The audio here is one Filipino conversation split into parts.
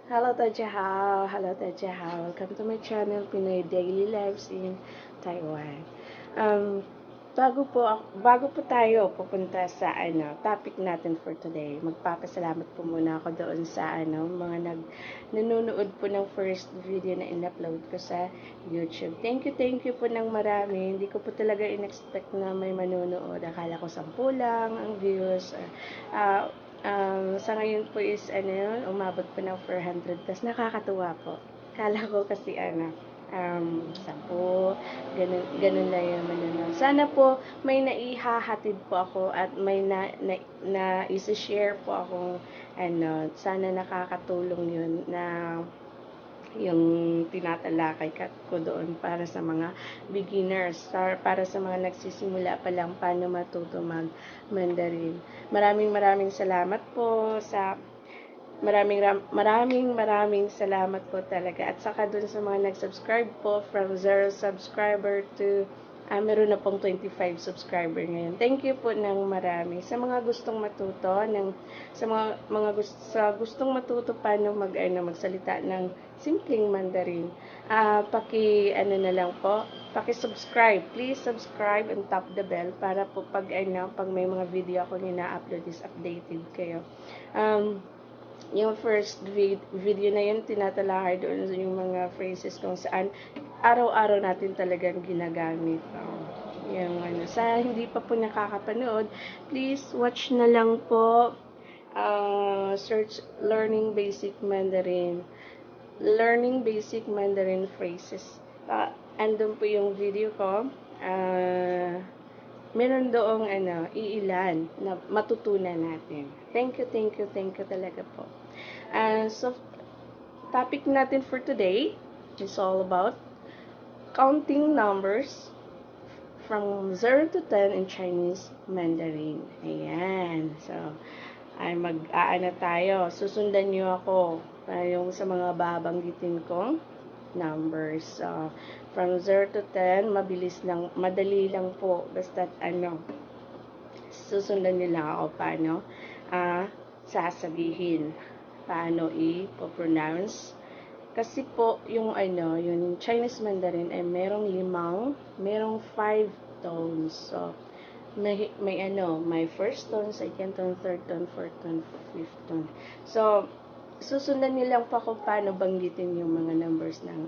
Hello, Tajahao. Hello, Tajahao. Welcome to my channel, Pinoy Daily Lives in Taiwan. Um, bago po tayo pupunta sa topic natin for today, magpapasalamat po muna ako doon sa mga nanonood po ng first video na in-upload ko sa YouTube. Thank you po ng marami. Hindi ko po talaga in-expect na may manonood. Akala ko 10 lang ang views. Sa ngayon po is umabot po ng 400 plus nakakatuwa po. Kala ko kasi 10, ganun lang yung manonood. Sana po may naihahatid po ako at may na isi-share po akong sana nakakatulong yun na yung tinatalakay ko doon para sa mga beginners, para sa mga nagsisimula pa lang paano matuto mag-Mandarin. Maraming salamat po sa maraming salamat po talaga. At saka dun sa mga nag-subscribe po from 0 subscriber to meron na pong 25 subscriber ngayon. Thank you po ng marami. Sa mga gustong matuto, sa gustong matuto paano magsalita ng simpleng Mandarin, na lang po, paki-subscribe. Please subscribe and tap the bell para po pag may mga video ako na-upload is updated kayo. Yung first video na yun, tinatalakay doon yung mga phrases kung saan araw-araw natin talagang ginagamit. Yung sa hindi pa po nakakapanood, please watch na lang po. Search Learning Basic Mandarin. Learning Basic Mandarin Phrases. Andun po yung video ko. Meron doong iilan na matutunan natin. Thank you talaga po. So, topic natin for today is all about counting numbers from 0 to 10 in Chinese Mandarin. Ayan. So, mag-aana tayo. Susundan nyo ako yung sa mga babanggitin kong numbers. So, from 0 to 10, madali lang po. Basta susundan nyo lang ako paano sasabihin, paano i-pronounce. Kasi po, yung Chinese Mandarin ay merong 5 tones. So, may first tone, second tone, third tone, fourth tone, fifth tone. So, susundan niyo lang po kung paano banggitin yung mga numbers ng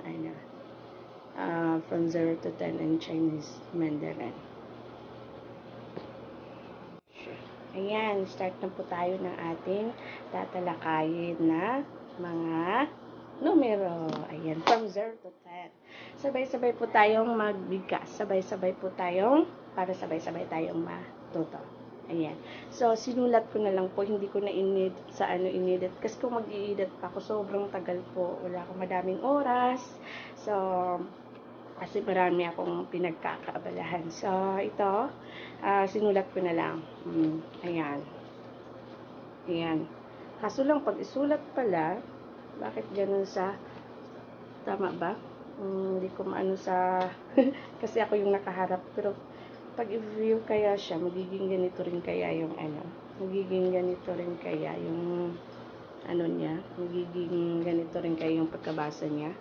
from 0 to 10 in Chinese Mandarin. Ayan, start na po tayo ng ating tatalakayin na mga numero. Ayan, from 0 to 10. Sabay-sabay po tayong magbigkas. Sabay-sabay tayong matuto. Ayan. So, sinulat ko na lang po. Hindi ko na inedit sa inedit. Kasi kung mag-i-edit pa ako, sobrang tagal po. Wala akong madaming oras. So, kasi marami akong pinagkakaabalahan. So, ito, sinulat ko na lang. Ayan. Ayan. Kaso lang, pag isulat pala, bakit ganun tama ba? Hindi ko maano kasi ako yung nakaharap. Pero, pag i-view kaya siya, magiging ganito rin kaya yung magiging ganito rin kaya yung pagkabasa niya.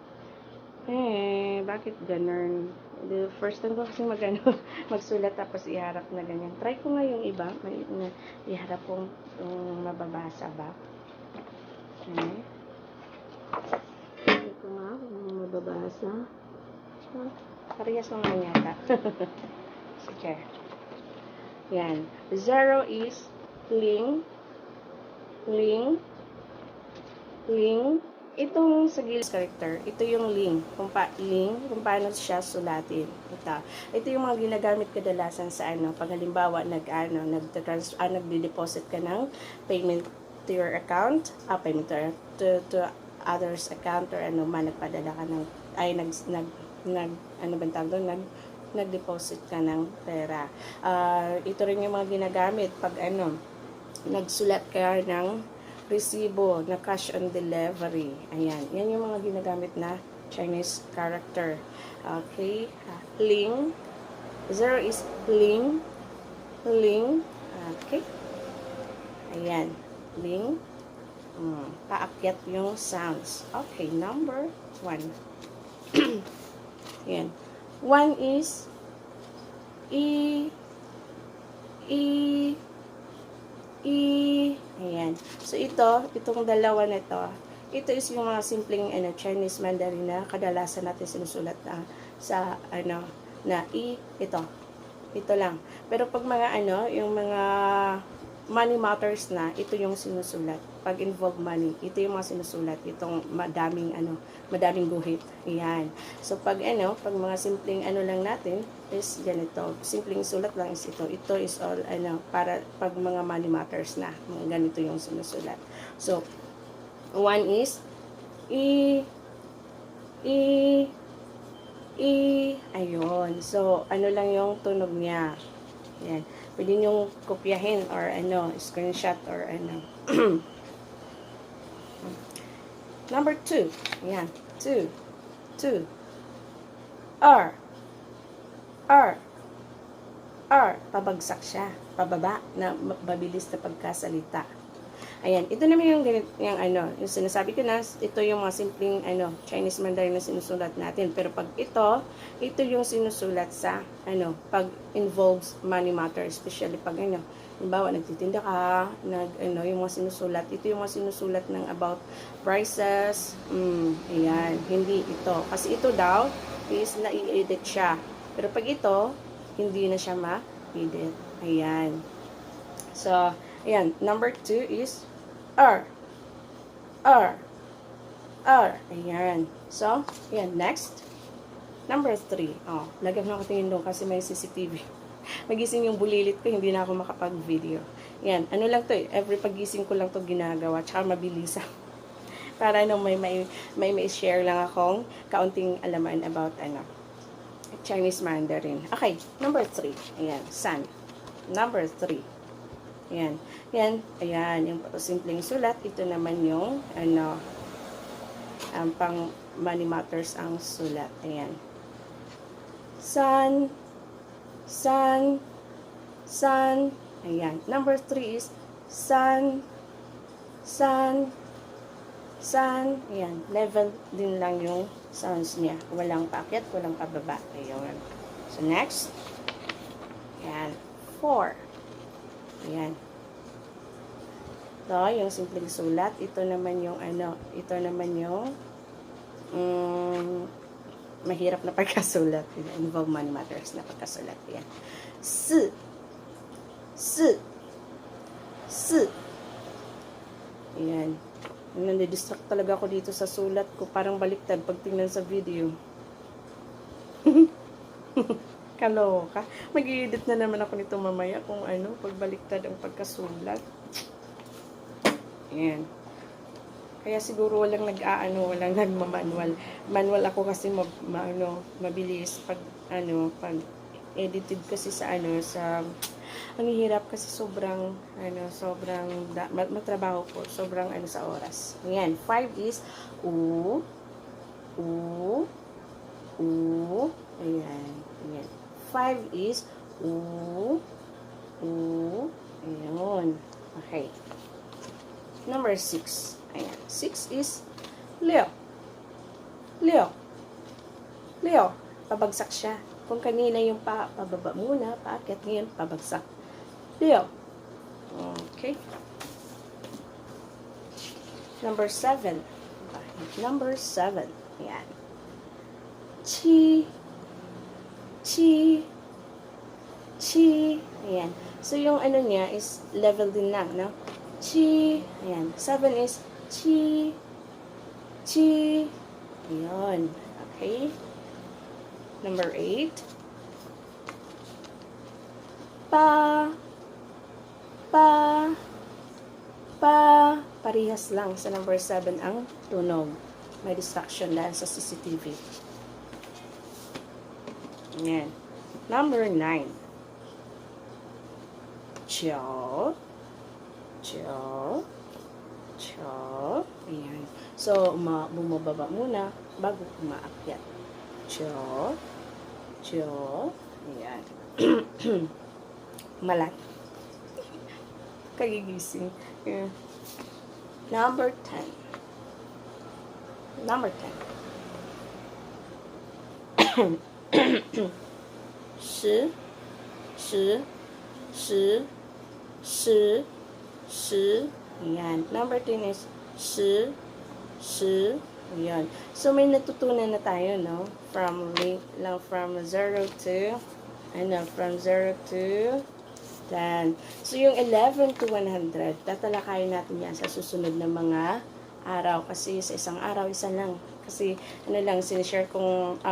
Bakit ganun? The first time ko kasi magsulat tapos iharap na ganyan. Try ko nga yung iba, iharap kong mababasa ba. Try ko nga kung mababasa. Parehas naman yata. Sige. Yan. 0 is ling. Itong sa gilid character, ito yung ling. Kung paano siya sulatin. Ito yung mga ginagamit kadalasan sa pag halimbawa nagde-deposit ka ng payment to your account, payment to others account or nagpadala ka ng nag-deposit ka ng pera. Ito rin yung mga ginagamit pag nagsulat ka ng resibo na cash on delivery. Ayan. Yan yung mga ginagamit na Chinese character. Okay. Ling. 0 is ling. Okay. Ayan. Ling. Paakyat yung sounds. Okay, number 1. Yan. 1 is E, E, E. Ayan. So, itong dalawa na ito is yung mga simpleng Chinese Mandarin na kadalasan natin sinusulat na sa na E, ito lang. Pero pag mga yung mga money matters na, ito yung sinusulat. Pag involve money, ito yung mga sinusulat. Itong madaming guhit. Ayan. So, pag mga simpleng lang natin, is ganito. Simpleng sulat lang is ito. Ito is all, para pag mga money matters na. Mga ganito yung sinusulat. So, 1 is E, E, E, ayun. So, lang yung tunog niya. Ayan. Pwede nyo kopyahin or screenshot or Number 2. Ayan. 2. R. Pabagsak siya. Pababa na mabilis na pagkasalita. Ayan, ito naman yung yung sinasabi ko na, ito yung mga simpleng Chinese Mandarin na sinusulat natin. Pero pag ito yung sinusulat sa pag involves money matter, especially pag halimbawa nagtitinda ka, yung mga sinusulat, ito yung mga sinusulat ng about prices. Ayan, hindi ito. Kasi ito daw is na-edit siya. Pero pag ito, hindi na siya ma-edit. Ayan. So, ayan, number 2 is R. Ayan. So, ayan, next. Number 3. Oh, lagyan na ako tingin doon kasi may CCTV. Magising yung bulilit ko, hindi na ako makapag-video. Ayan, lang to eh. Every pagising ko lang to ginagawa. Tsaka mabilis. Para may share lang akong kaunting alaman about Chinese Mandarin. Okay, number 3. Ayan, sun. Number 3. Ayan. Ayan, yung simpleng sulat. Ito naman yung, pang money matters ang sulat. Ayan. Sun. Ayan. Number 3 is sun. Ayan. Level din lang yung sounds niya. Walang paakyat, walang pababa. Ayan. So, next. Ayan. 4. Ayan. Ito, yung simpleng sulat. Ito naman yung mahirap na pagkasulat. Involve money matters na pagkasulat. Ayan. Si. Ayan. Nadidistract talaga ako dito sa sulat ko. Parang baliktad pag tingnan sa video. Kaloka. Mag-i-edit na naman ako nito mamaya kung pagbaliktad ang pagkasulat. Ayan. Kaya siguro walang walang nagmamanual. Manual ako kasi mabilis pag edited kasi sa ang hirap kasi sobrang matrabaho po, sobrang sa oras. Ayan, 5 is u. Ayan. 5 is u. Ayan. Okay. Number 6. Ayan. 6 is Leo. Pabagsak siya. Kung kanina yung pababa muna, paakyat, ngayon pabagsak. Leo. Okay. Number 7. Ayan. Chi. Ayan. So, yung niya is level din lang, no? Chi. Ayan. 7 is chi. Ayan. Okay. Number 8. Parehas lang sa number 7 ang tunog. May distraction dahil sa CCTV. Ayan. Number 9. Cho. Ayan. So, bumababa muna bago umaakyat. Cho. Ayan. Malat. Kagigising. Ayan. Number 10. Number 10. 十十. Yan. Number 10 is 10. Yan. So, may natutunan na tayo, no? From 0 to, from 0 to 10. So, yung 11 to 100, tatalakayin natin yan sa susunod na mga araw. Kasi sa isang araw, isa lang. Kasi, sinishare kong,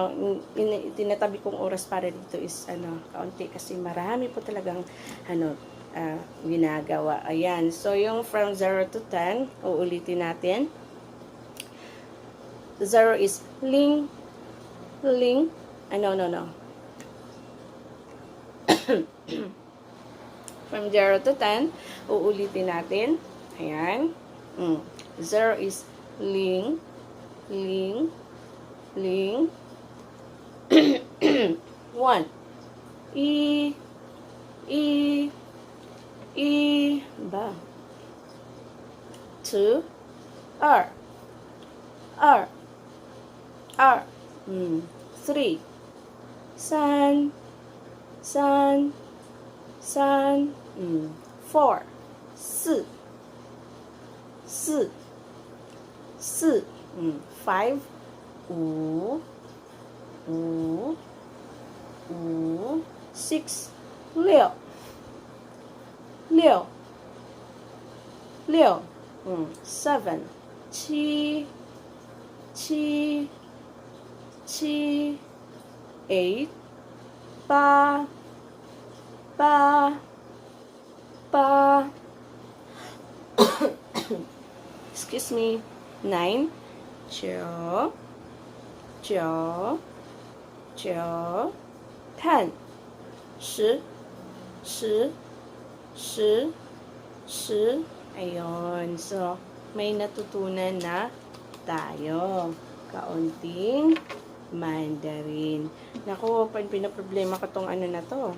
tinatabi kong oras para dito is, kaunti. Kasi marami po talagang, ginagawa. Ayan. So, yung from 0 to 10, uulitin natin. 0 is ling. No. From 0 to 10, uulitin natin. Ayan. 0 is ling. 1. Ba. 2. R. 3. San. 4. 4. 5. 5. 6. 6. 7. 8. 8. Excuse me. 9. 9. 10. 10. Ayun. So, may natutunan na tayo. Kaunting Mandarin. Naku, pinoproblema ko tong na to.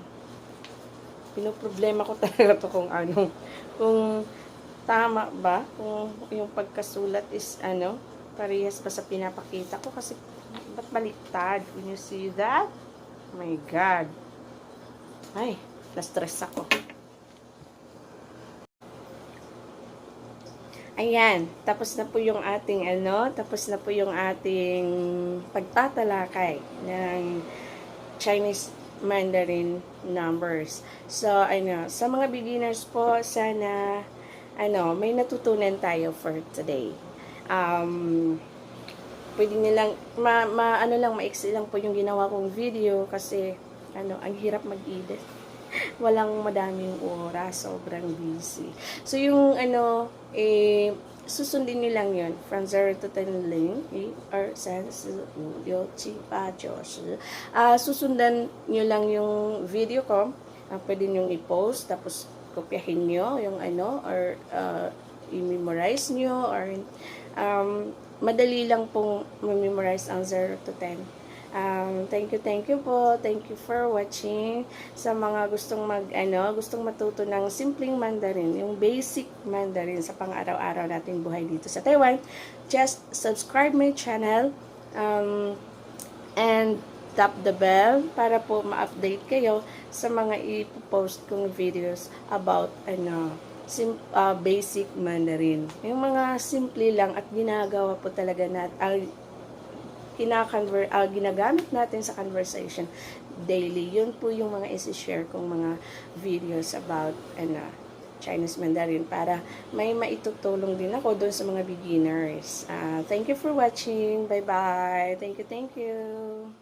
Pinoproblema ko talaga to kung tama ba? Kung yung pagkasulat is parehas ba sa pinapakita ko? Kasi, ba't baliktad? Can you see that? Oh my God. Ay, na-stress ako. Ayan, tapos na po yung ating pagtatalakay ng Chinese Mandarin numbers. So, sa mga beginners po, sana may natutunan tayo for today. Pwede nilang maiksi lang po yung ginawa kong video kasi ang hirap mag-edit. Walang madaming oras, sobrang busy. So, yung susundin nyo lang yun. From 0 to 10 ling, 1, 2, 3, 4, 5, 6, 7, 8, 9. Susundan nyo lang yung video ko. Pwede nyo i-post, tapos kopyahin nyo yung or i-memorize nyo, or madali lang pong memorize ang 0 to 10. Thank you po. Thank you for watching. Sa mga gustong gustong matuto ng simpleng Mandarin, yung basic Mandarin sa pang-araw-araw nating buhay dito sa Taiwan, just subscribe my channel and tap the bell para po ma-update kayo sa mga i-post kong videos about basic Mandarin. Yung mga simple lang at ginagawa po talaga natin ginagamit natin sa conversation daily. Yun po yung mga isi-share kong mga videos about Chinese Mandarin para may maitutulong din ako doon sa mga beginners. Thank you for watching. Bye-bye. Thank you.